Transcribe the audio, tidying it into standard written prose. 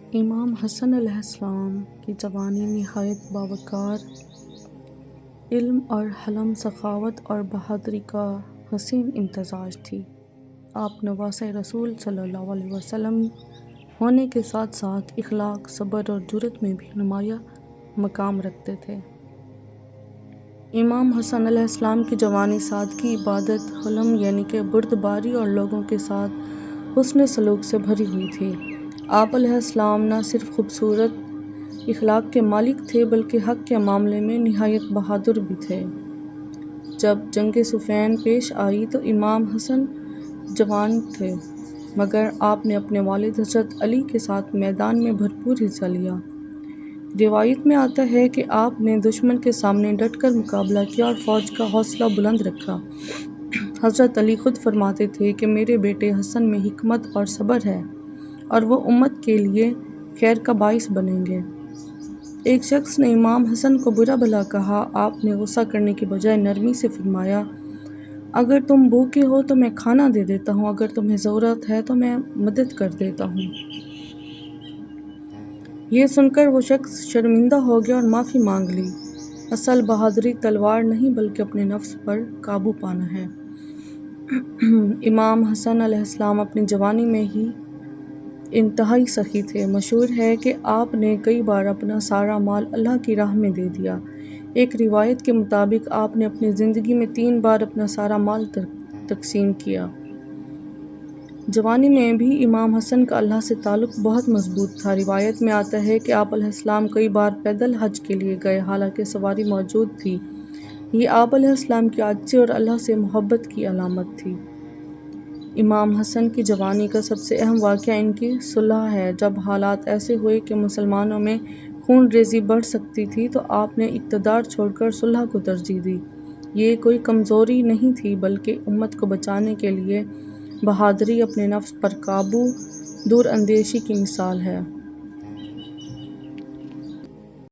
امام حسن علیہ السلام کی جوانی نہایت باوقار، علم اور حلم، سخاوت اور بہادری کا حسین امتزاج تھی۔ آپ نواسۂ رسول صلی اللہ علیہ وسلم ہونے کے ساتھ ساتھ اخلاق، صبر اور جرأت میں بھی نمایاں مقام رکھتے تھے۔ امام حسن علیہ السلام کی جوانی سادگی، عبادت، حلم یعنی کہ بردباری اور لوگوں کے ساتھ حسن سلوک سے بھری ہوئی تھی۔ آپ علیہ السلام نہ صرف خوبصورت اخلاق کے مالک تھے بلکہ حق کے معاملے میں نہایت بہادر بھی تھے۔ جب جنگ صفین پیش آئی تو امام حسن جوان تھے، مگر آپ نے اپنے والد حضرت علی کے ساتھ میدان میں بھرپور حصہ لیا۔ روایت میں آتا ہے کہ آپ نے دشمن کے سامنے ڈٹ کر مقابلہ کیا اور فوج کا حوصلہ بلند رکھا۔ حضرت علی خود فرماتے تھے کہ میرے بیٹے حسن میں حکمت اور صبر ہے اور وہ امت کے لیے خیر کا باعث بنیں گے۔ ایک شخص نے امام حسن کو برا بھلا کہا۔ آپ نے غصہ کرنے کی بجائے نرمی سے فرمایا، اگر تم بھوکے ہو تو میں کھانا دے دیتا ہوں، اگر تمہیں ضرورت ہے تو میں مدد کر دیتا ہوں۔ یہ سن کر وہ شخص شرمندہ ہو گیا اور معافی مانگ لی۔ اصل بہادری تلوار نہیں بلکہ اپنے نفس پر قابو پانا ہے۔ امام حسن علیہ السلام اپنی جوانی میں ہی انتہائی سخی تھے۔ مشہور ہے کہ آپ نے کئی بار اپنا سارا مال اللہ کی راہ میں دے دیا۔ ایک روایت کے مطابق آپ نے اپنی زندگی میں 3 بار اپنا سارا مال تقسیم کیا۔ جوانی میں بھی امام حسن کا اللہ سے تعلق بہت مضبوط تھا۔ روایت میں آتا ہے کہ آپ علیہ السلام کئی بار پیدل حج کے لیے گئے حالانکہ سواری موجود تھی۔ یہ آپ علیہ السلام کی عاجزی اور اللہ سے محبت کی علامت تھی۔ امام حسن کی جوانی کا سب سے اہم واقعہ ان کی صلح ہے۔ جب حالات ایسے ہوئے کہ مسلمانوں میں خون ریزی بڑھ سکتی تھی تو آپ نے اقتدار چھوڑ کر صلح کو ترجیح دی۔ یہ کوئی کمزوری نہیں تھی بلکہ امت کو بچانے کے لیے بہادری، اپنے نفس پر قابو، دور اندیشی کی مثال ہے۔